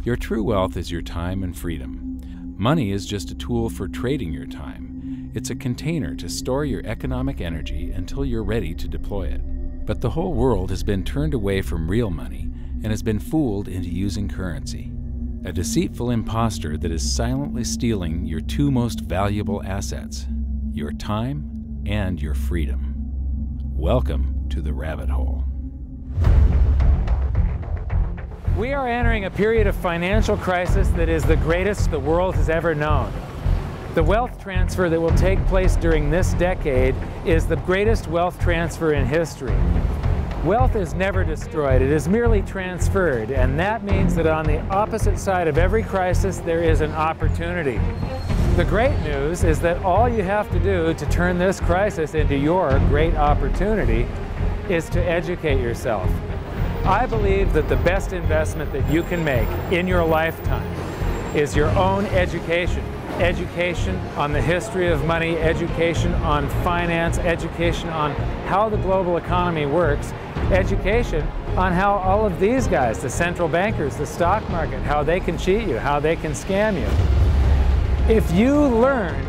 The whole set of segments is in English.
Your true wealth is your time and freedom. Money is just a tool for trading your time. It's a container to store your economic energy until you're ready to deploy it. But the whole world has been turned away from real money and has been fooled into using currency. A deceitful impostor that is silently stealing your two most valuable assets, your time and your freedom. Welcome to the rabbit hole. We are entering a period of financial crisis that is the greatest the world has ever known. The wealth transfer that will take place during this decade is the greatest wealth transfer in history. Wealth is never destroyed, it is merely transferred, and that means that on the opposite side of every crisis there is an opportunity. The great news is that all you have to do to turn this crisis into your great opportunity is to educate yourself. I believe that the best investment that you can make in your lifetime is your own education. Education on the history of money, education on finance, education on how the global economy works, education on how all of these guys, the central bankers, the stock market, how they can cheat you, how they can scam you. If you learn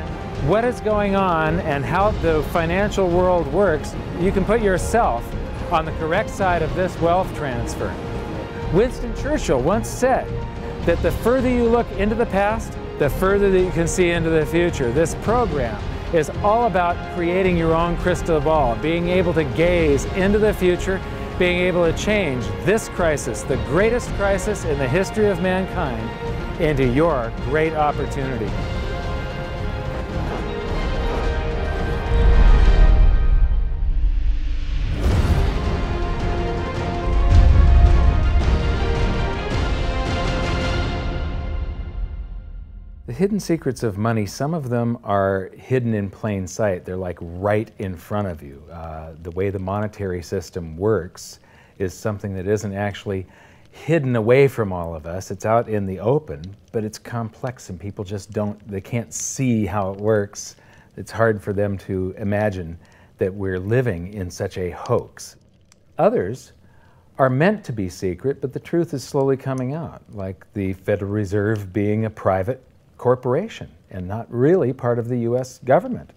what is going on and how the financial world works, you can put yourself on the correct side of this wealth transfer. Winston Churchill once said that the further you look into the past, the further that you can see into the future. This program is all about creating your own crystal ball, being able to gaze into the future, being able to change this crisis, the greatest crisis in the history of mankind, into your great opportunity. The hidden secrets of money, some of them are hidden in plain sight. They're like right in front of you. The way the monetary system works is something that isn't actually hidden away from all of us. It's out in the open, but it's complex and people just they can't see how it works. It's hard for them to imagine that we're living in such a hoax. Others are meant to be secret, but the truth is slowly coming out, like the Federal Reserve being a private corporation and not really part of the U.S. government.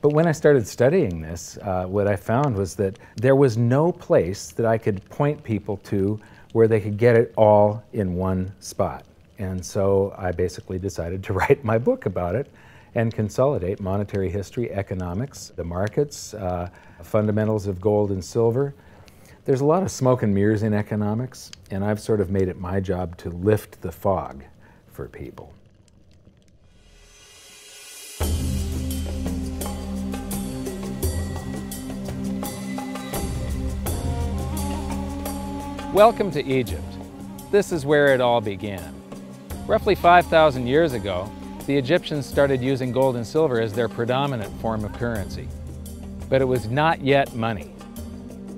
But when I started studying this, what I found was that there was no place that I could point people to where they could get it all in one spot. And so I basically decided to write my book about it and consolidate monetary history, economics, the markets, fundamentals of gold and silver. There's a lot of smoke and mirrors in economics, and I've sort of made it my job to lift the fog for people. Welcome to Egypt. This is where it all began. Roughly 5,000 years ago, the Egyptians started using gold and silver as their predominant form of currency. But it was not yet money.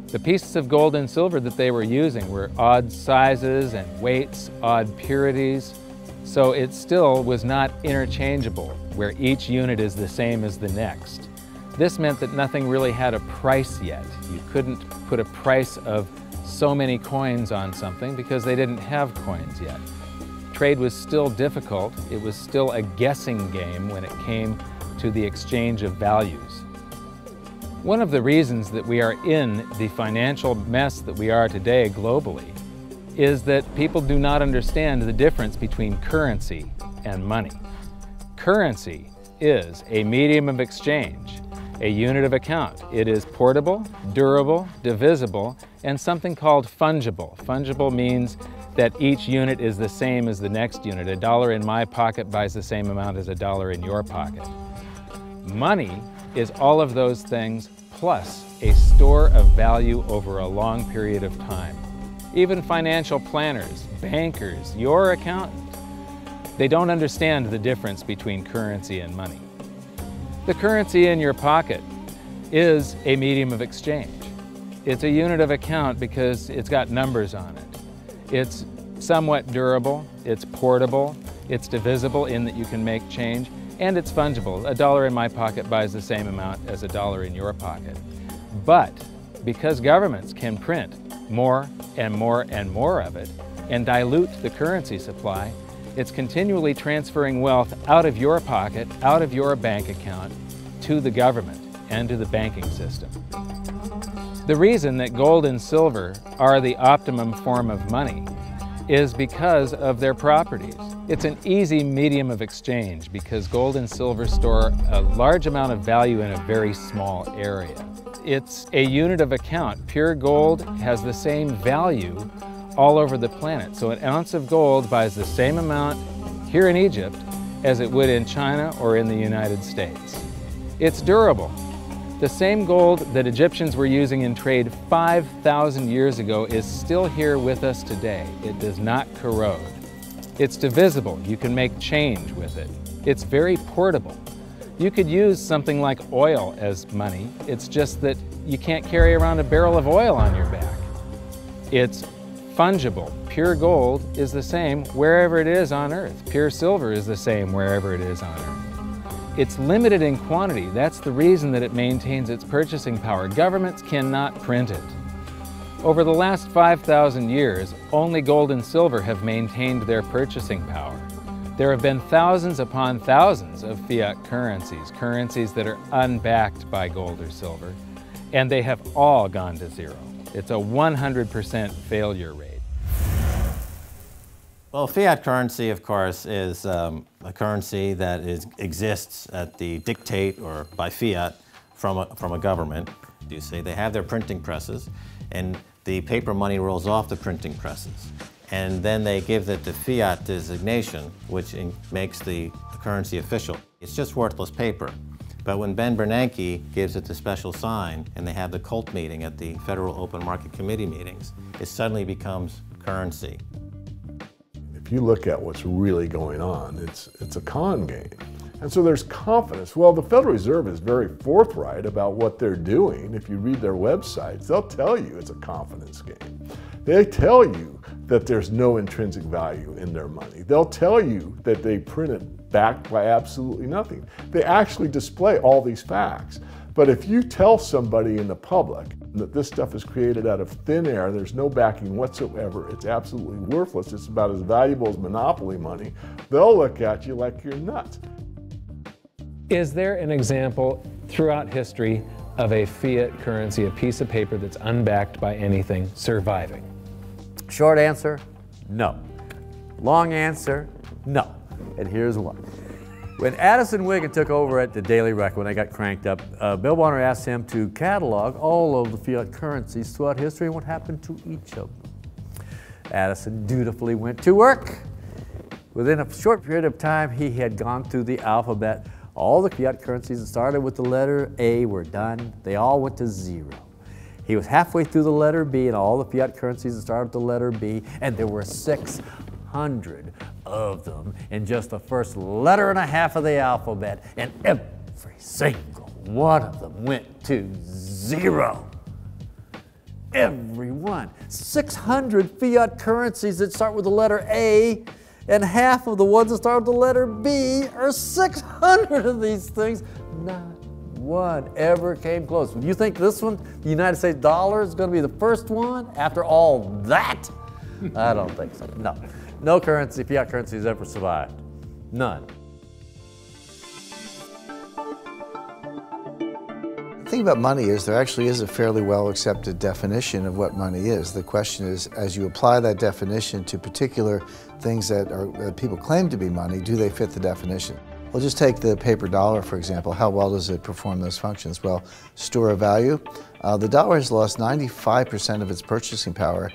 The pieces of gold and silver that they were using were odd sizes and weights, odd purities, so it still was not interchangeable, where each unit is the same as the next. This meant that nothing really had a price yet. You couldn't put a price of so many coins on something because they didn't have coins yet. Trade was still difficult. It was still a guessing game when it came to the exchange of values. One of the reasons that we are in the financial mess that we are today globally is that people do not understand the difference between currency and money. Currency is a medium of exchange, a unit of account. It is portable, durable, divisible, and something called fungible. Fungible means that each unit is the same as the next unit. A dollar in my pocket buys the same amount as a dollar in your pocket. Money is all of those things plus a store of value over a long period of time. Even financial planners, bankers, your accountant, they don't understand the difference between currency and money. The currency in your pocket is a medium of exchange. It's a unit of account because it's got numbers on it. It's somewhat durable, it's portable, it's divisible in that you can make change, and it's fungible. A dollar in my pocket buys the same amount as a dollar in your pocket. But because governments can print more and more and more of it, and dilute the currency supply, it's continually transferring wealth out of your pocket, out of your bank account, to the government and to the banking system. The reason that gold and silver are the optimum form of money is because of their properties. It's an easy medium of exchange because gold and silver store a large amount of value in a very small area. It's a unit of account. Pure gold has the same value all over the planet. So an ounce of gold buys the same amount here in Egypt as it would in China or in the United States. It's durable. The same gold that Egyptians were using in trade 5,000 years ago is still here with us today. It does not corrode. It's divisible. You can make change with it. It's very portable. You could use something like oil as money. It's just that you can't carry around a barrel of oil on your back. It's fungible. Pure gold is the same wherever it is on Earth. Pure silver is the same wherever it is on Earth. It's limited in quantity. That's the reason that it maintains its purchasing power. Governments cannot print it. Over the last 5,000 years, only gold and silver have maintained their purchasing power. There have been thousands upon thousands of fiat currencies, currencies that are unbacked by gold or silver, and they have all gone to zero. It's a 100% failure rate. Well, fiat currency, of course, is a currency that exists at the dictate or by fiat from a government. You say they have their printing presses, and the paper money rolls off the printing presses. And then they give it the fiat designation, which makes the currency official. It's just worthless paper. But when Ben Bernanke gives it the special sign, and they have the cult meeting at the Federal Open Market Committee meetings, it suddenly becomes currency. If you look at what's really going on, it's a con game. And so there's confidence. Well, the Federal Reserve is very forthright about what they're doing. If you read their websites, they'll tell you it's a confidence game. They tell you that there's no intrinsic value in their money. They'll tell you that they print it backed by absolutely nothing. They actually display all these facts. But if you tell somebody in the public that this stuff is created out of thin air, there's no backing whatsoever, it's absolutely worthless, it's about as valuable as monopoly money, they'll look at you like you're nuts. Is there an example throughout history of a fiat currency, a piece of paper that's unbacked by anything, surviving? Short answer, no. Long answer, no. And here's why. When Addison Wiggin took over at the Daily Record, when they got cranked up, Bill Warner asked him to catalog all of the fiat currencies throughout history and what happened to each of them. Addison dutifully went to work. Within a short period of time, he had gone through the alphabet. All the fiat currencies that started with the letter A were done. They all went to zero. He was halfway through the letter B, and all the fiat currencies that started with the letter B, and there were 600 of them in just the first letter and a half of the alphabet, and every single one of them went to zero. Every one. 600 fiat currencies that start with the letter A, and half of the ones that start with the letter B are 600 of these things. Not one ever came close. Do you think this one, the United States dollar, is going to be the first one after all that? I don't think so. No. No currency, fiat currency has ever survived. None. The thing about money is there actually is a fairly well accepted definition of what money is. The question is, as you apply that definition to particular things that people claim to be money, do they fit the definition? We'll just take the paper dollar, for example. How well does it perform those functions? Well, store of value. The dollar has lost 95% of its purchasing power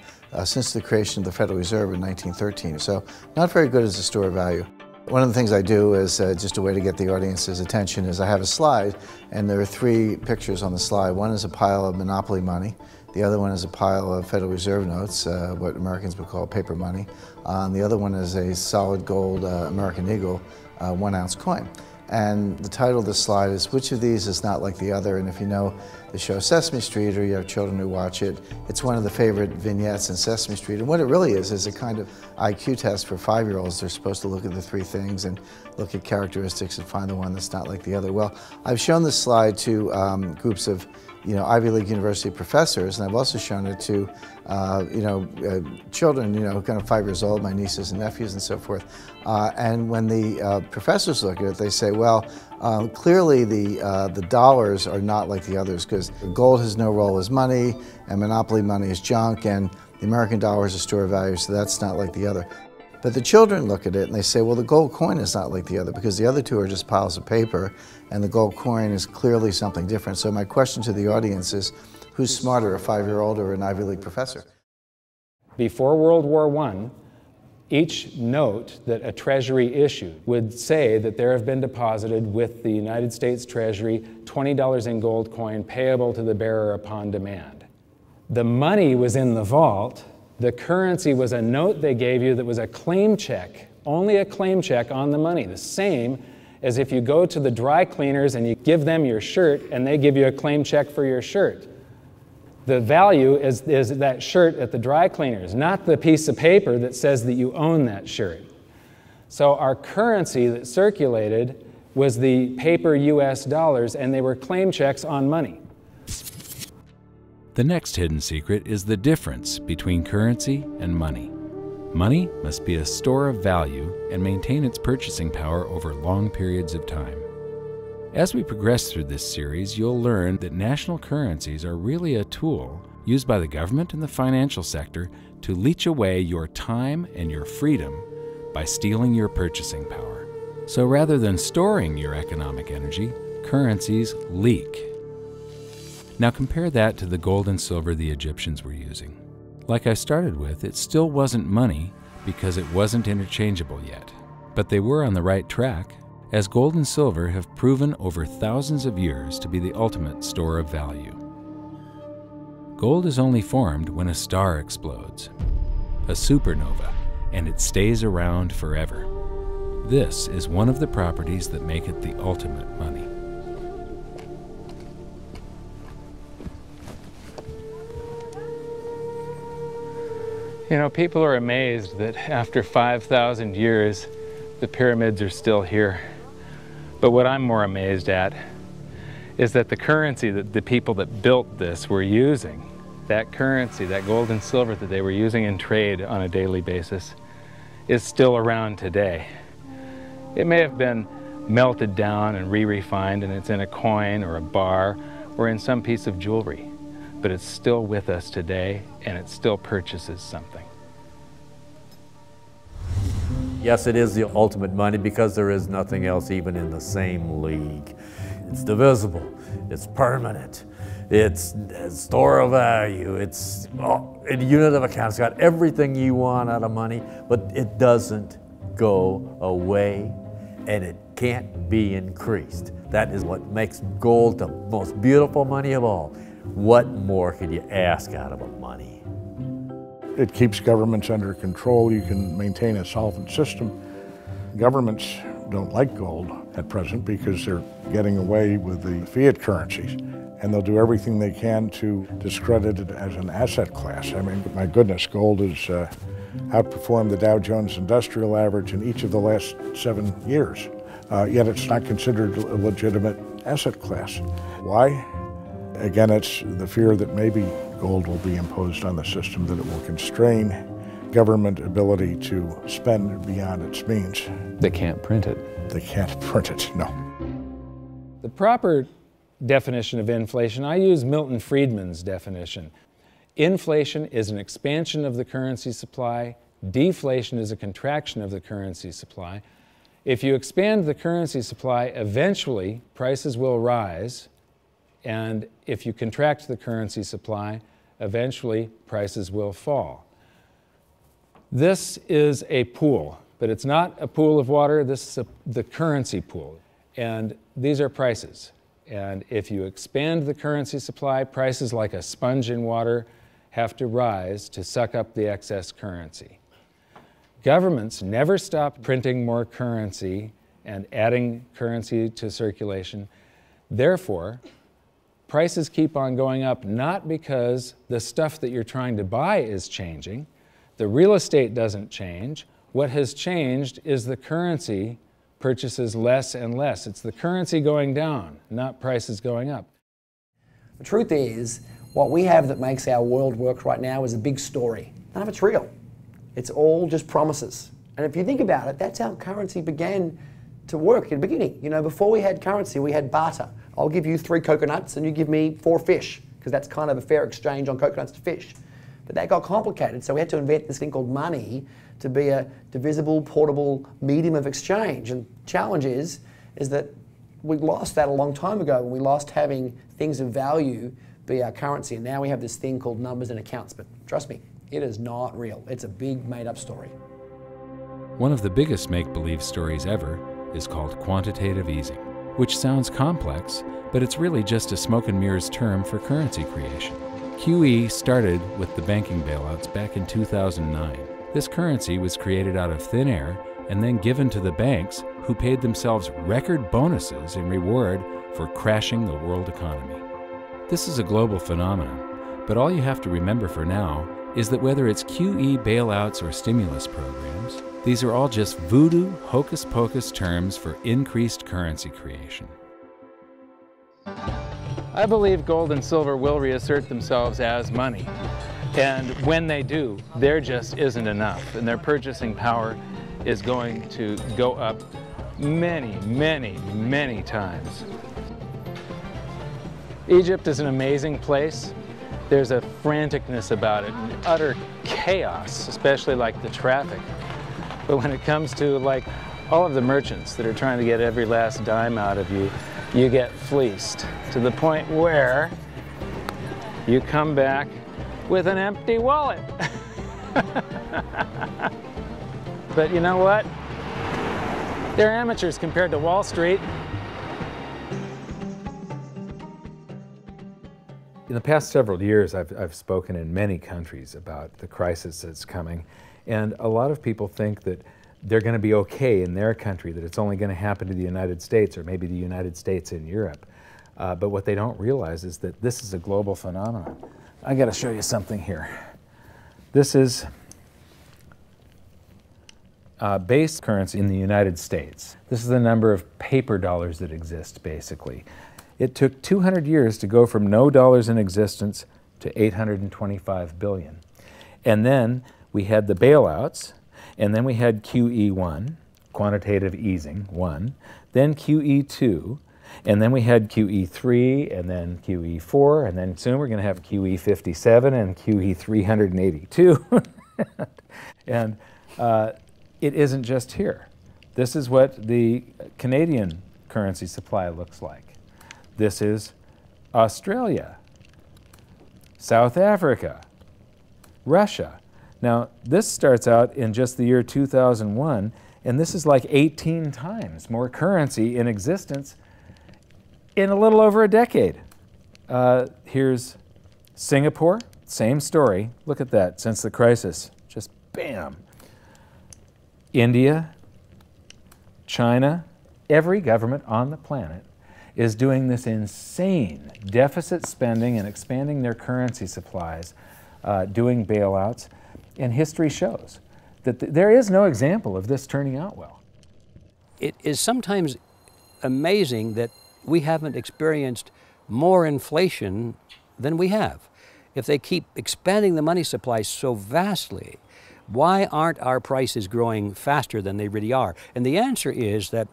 since the creation of the Federal Reserve in 1913. So not very good as a store of value. One of the things I do is just a way to get the audience's attention is I have a slide, and there are three pictures on the slide. One is a pile of monopoly money. The other one is a pile of Federal Reserve notes, what Americans would call paper money. The other one is a solid gold American Eagle 1 ounce coin. And the title of the slide is, which of these is not like the other? And if you know the show Sesame Street, or you have children who watch it. It's one of the favorite vignettes in Sesame Street. And what it really is a kind of IQ test for 5-year-olds. They're supposed to look at the 3 things and look at characteristics and find the one that's not like the other. Well, I've shown this slide to groups of Ivy League university professors, and I've also shown it to children, kind of 5 years old, my nieces and nephews and so forth. And when the professors look at it, they say, well, clearly the dollars are not like the others, because gold has no role as money, and monopoly money is junk, and the American dollar is a store of value, so that's not like the other. But the children look at it and they say, well, the gold coin is not like the other, because the other two are just piles of paper, and the gold coin is clearly something different. So my question to the audience is, who's smarter, a 5-year-old or an Ivy League professor? Before World War I, each note that a treasury issued would say that there have been deposited with the United States Treasury $20 in gold coin payable to the bearer upon demand. The money was in the vault. The currency was a note they gave you that was a claim check, only a claim check on the money, the same as if you go to the dry cleaners and you give them your shirt and they give you a claim check for your shirt. The value is that shirt at the dry cleaners, not the piece of paper that says that you own that shirt. So our currency that circulated was the paper US dollars, and they were claim checks on money. The next hidden secret is the difference between currency and money. Money must be a store of value and maintain its purchasing power over long periods of time. As we progress through this series, you'll learn that national currencies are really a tool used by the government and the financial sector to leech away your time and your freedom by stealing your purchasing power. So rather than storing your economic energy, currencies leak. Now compare that to the gold and silver the Egyptians were using. Like I started with, it still wasn't money because it wasn't interchangeable yet. But they were on the right track, as gold and silver have proven over thousands of years to be the ultimate store of value. Gold is only formed when a star explodes, a supernova, and it stays around forever. This is one of the properties that make it the ultimate money. People are amazed that after 5,000 years, the pyramids are still here. But what I'm more amazed at is that the currency that the people that built this were using, that currency, that gold and silver that they were using in trade on a daily basis, is still around today. It may have been melted down and re-refined, and it's in a coin or a bar or in some piece of jewelry, but it's still with us today, and it still purchases something. Yes, it is the ultimate money because there is nothing else even in the same league. It's divisible, it's permanent, it's a store of value, it's a unit of account. It's got everything you want out of money, but it doesn't go away, and it can't be increased. That is what makes gold the most beautiful money of all. What more could you ask out of a money? It keeps governments under control. You can maintain a solvent system. Governments don't like gold at present because they're getting away with the fiat currencies, and they'll do everything they can to discredit it as an asset class. I mean, my goodness, gold has outperformed the Dow Jones Industrial Average in each of the last 7 years, yet it's not considered a legitimate asset class. Why? Again, it's the fear that maybe gold will be imposed on the system, that it will constrain government ability to spend beyond its means. They can't print it. They can't print it, no. The proper definition of inflation, I use Milton Friedman's definition. Inflation is an expansion of the currency supply. Deflation is a contraction of the currency supply. If you expand the currency supply, eventually prices will rise. And if you contract the currency supply, eventually prices will fall. This is a pool, but it's not a pool of water. This is the currency pool. And these are prices. And if you expand the currency supply, prices like a sponge in water have to rise to suck up the excess currency. Governments never stop printing more currency and adding currency to circulation. Therefore, Prices keep on going up not because the stuff that you're trying to buy is changing. The real estate doesn't change. What has changed is the currency purchases less and less. It's the currency going down, not prices going up. The truth is, what we have that makes our world work right now is a big story. None of it's real. It's all just promises. And if you think about it, that's how currency began to work in the beginning. You know, before we had currency, we had barter. I'll give you 3 coconuts and you give me 4 fish, because that's kind of a fair exchange on coconuts to fish. But that got complicated, so we had to invent this thing called money to be a divisible, portable medium of exchange. And the challenge is that we lost that a long time ago, when we lost having things of value be our currency. And now we have this thing called numbers and accounts. But trust me, it is not real. It's a big made-up story. One of the biggest make-believe stories ever is called quantitative easing, which sounds complex, but it's really just a smoke and mirrors term for currency creation. QE started with the banking bailouts back in 2009. This currency was created out of thin air and then given to the banks, who paid themselves record bonuses in reward for crashing the world economy. This is a global phenomenon, but all you have to remember for now is that whether it's QE bailouts or stimulus programs, these are all just voodoo, hocus-pocus terms for increased currency creation. I believe gold and silver will reassert themselves as money. And when they do, there just isn't enough, and their purchasing power is going to go up many, many, many times. Egypt is an amazing place. There's a franticness about it, and utter chaos, especially like the traffic. But when it comes to like all of the merchants that are trying to get every last dime out of you, you get fleeced to the point where you come back with an empty wallet. But you know what? They're amateurs compared to Wall Street. In the past several years, I've spoken in many countries about the crisis that's coming, and a lot of people think that they're going to be okay in their country, that it's only going to happen to the United States or maybe the United States in Europe. But what they don't realize is that this is a global phenomenon. I got to show you something here. This is base currency in the United States. This is the number of paper dollars that exist, basically. It took 200 years to go from no dollars in existence to 825 billion. And then we had the bailouts, and then we had QE1, quantitative easing 1, then QE2, and then we had QE3, and then QE4, and then soon we're going to have QE57 and QE382. And it isn't just here. This is what the Canadian currency supply looks like. This is Australia, South Africa, Russia. Now, this starts out in just the year 2001, and this is like 18 times more currency in existence in a little over a decade. Here's Singapore, same story. Look at that, since the crisis, just bam. India, China, every government on the planet is doing this insane deficit spending and expanding their currency supplies, doing bailouts, and history shows that there is no example of this turning out well. It is sometimes amazing that we haven't experienced more inflation than we have. If they keep expanding the money supply so vastly, why aren't our prices growing faster than they really are? And the answer is that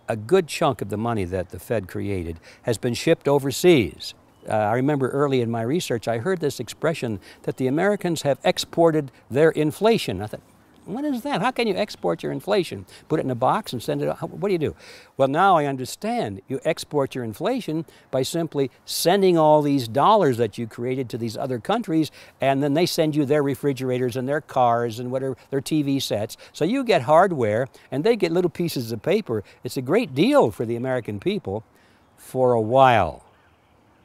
a good chunk of the money that the Fed created has been shipped overseas. I remember early in my research, I heard this expression that the Americans have exported their inflation. I thought, what is that? How can you export your inflation? Put it in a box and send it out? What do you do? Well, now I understand. You export your inflation by simply sending all these dollars that you created to these other countries, and then they send you their refrigerators and their cars and whatever, their TV sets. So you get hardware, and they get little pieces of paper. It's a great deal for the American people for a while.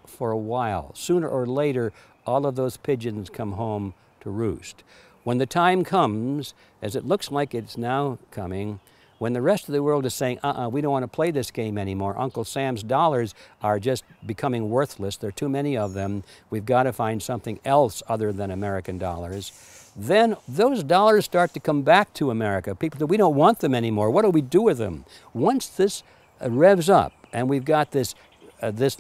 For a while. Sooner or later, all of those pigeons come home to roost. When the time comes, as it looks like it's now coming, When the rest of the world is saying, we don't want to play this game anymore. Uncle Sam's dollars are just becoming worthless. There are too many of them. We've got to find something else other than American dollars. Then those dollars start to come back to America. People say, we don't want them anymore. What do we do with them? Once this revs up and we've got this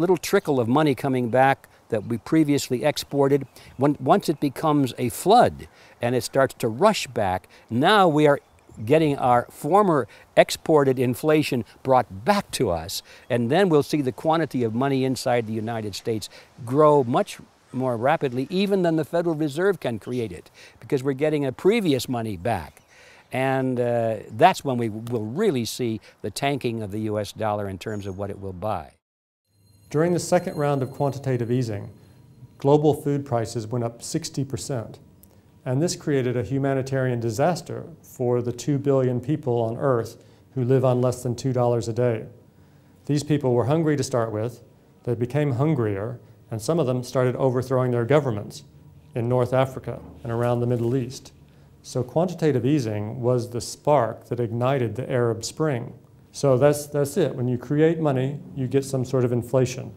little trickle of money coming back that we previously exported, once it becomes a flood and it starts to rush back, now we are getting our former exported inflation brought back to us, and then we'll see the quantity of money inside the United States grow much more rapidly even than the Federal Reserve can create it, because we're getting a previous money back. And that's when we will really see the tanking of the US dollar in terms of what it will buy. During the second round of quantitative easing, global food prices went up 60%. And this created a humanitarian disaster for the 2 billion people on Earth who live on less than $2 a day. These people were hungry to start with, they became hungrier, and some of them started overthrowing their governments in North Africa and around the Middle East. So quantitative easing was the spark that ignited the Arab Spring. So that's it. When you create money, you get some sort of inflation.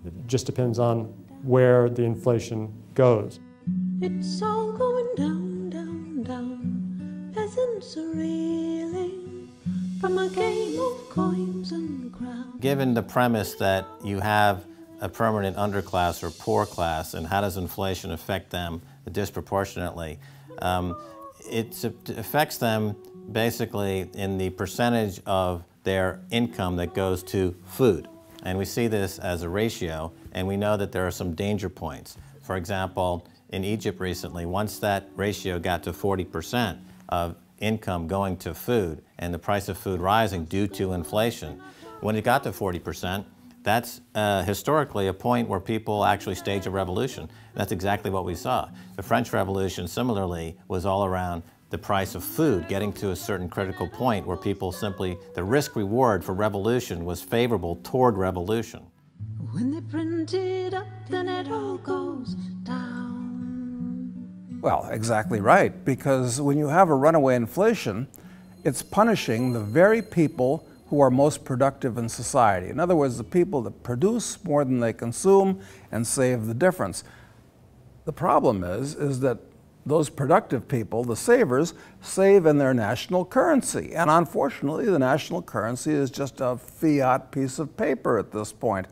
It just depends on where the inflation goes. It's all going down, down, down. Peasants are reeling from a game of coins and crowns. Given the premise that you have a permanent underclass or poor class, and how does inflation affect them disproportionately, it affects them basically in the percentage of their income that goes to food. And we see this as a ratio, and we know that there are some danger points. For example, in Egypt recently, once that ratio got to 40% of income going to food and the price of food rising due to inflation, when it got to 40%, that's historically a point where people actually stage a revolution. That's exactly what we saw. The French Revolution, similarly, was all around the price of food getting to a certain critical point where people simply, the risk-reward for revolution was favorable toward revolution. When they print it up, then it all goes down. Well, exactly right, because when you have a runaway inflation, it's punishing the very people who are most productive in society. In other words, the people that produce more than they consume and save the difference. The problem is that those productive people, the savers, save in their national currency. And unfortunately, the national currency is just a fiat piece of paper at this point.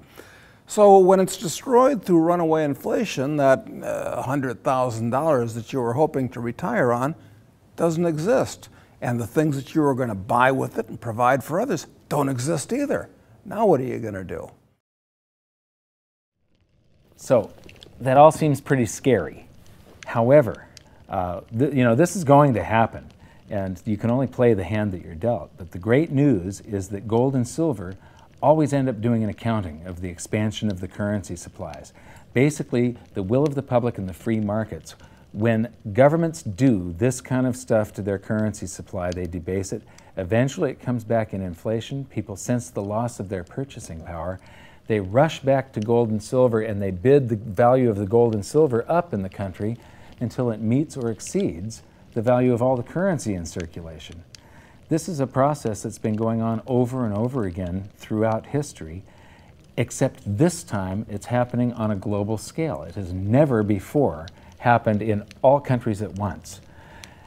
So when it's destroyed through runaway inflation, that $100,000 that you were hoping to retire on doesn't exist. And the things that you were going to buy with it and provide for others don't exist either. Now what are you going to do? So that all seems pretty scary. However, this is going to happen, and you can only play the hand that you're dealt. But the great news is that gold and silver always end up doing an accounting of the expansion of the currency supplies. Basically, the will of the public and the free markets. When governments do this kind of stuff to their currency supply, they debase it. Eventually it comes back in inflation. People sense the loss of their purchasing power. They rush back to gold and silver, and they bid the value of the gold and silver up in the country until it meets or exceeds the value of all the currency in circulation. This is a process that's been going on over and over again throughout history, except this time it's happening on a global scale. It has never before happened in all countries at once.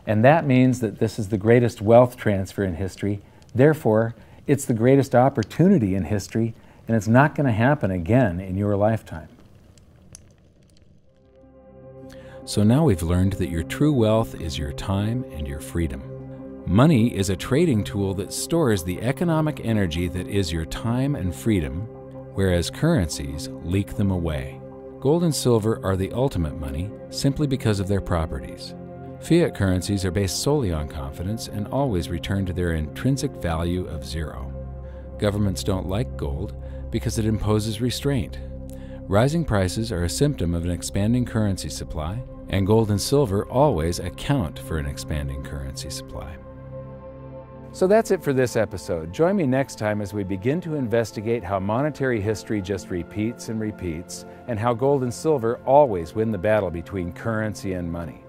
And that means that this is the greatest wealth transfer in history. Therefore, it's the greatest opportunity in history, and it's not going to happen again in your lifetime. So now we've learned that your true wealth is your time and your freedom. Money is a trading tool that stores the economic energy that is your time and freedom, whereas currencies leak them away. Gold and silver are the ultimate money simply because of their properties. Fiat currencies are based solely on confidence and always return to their intrinsic value of zero. Governments don't like gold because it imposes restraint. Rising prices are a symptom of an expanding currency supply, and gold and silver always account for an expanding currency supply. So that's it for this episode. Join me next time as we begin to investigate how monetary history just repeats and repeats, and how gold and silver always win the battle between currency and money.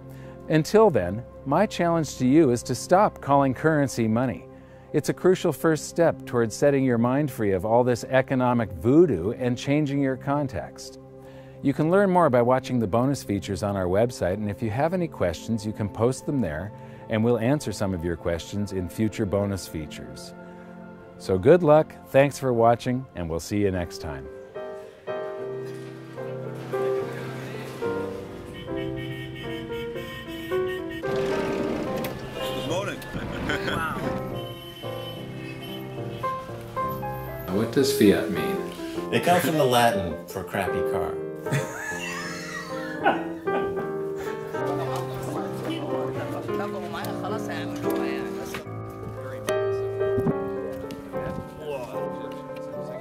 Until then, my challenge to you is to stop calling currency money. It's a crucial first step towards setting your mind free of all this economic voodoo and changing your context. You can learn more by watching the bonus features on our website, and if you have any questions, you can post them there, and we'll answer some of your questions in future bonus features. So good luck, thanks for watching, and we'll see you next time. Good morning. Wow. What does fiat mean? It comes from the Latin for crappy car.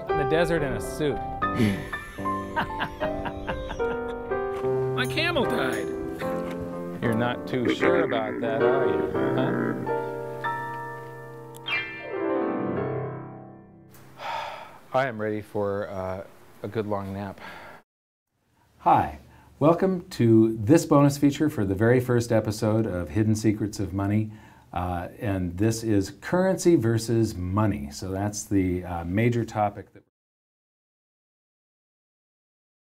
In the desert in a suit. My camel died. You're not too sure about that, are you? Huh? I am ready for a good long nap. Hi, welcome to this bonus feature for the very first episode of Hidden Secrets of Money. And this is currency versus money. So that's the major topic that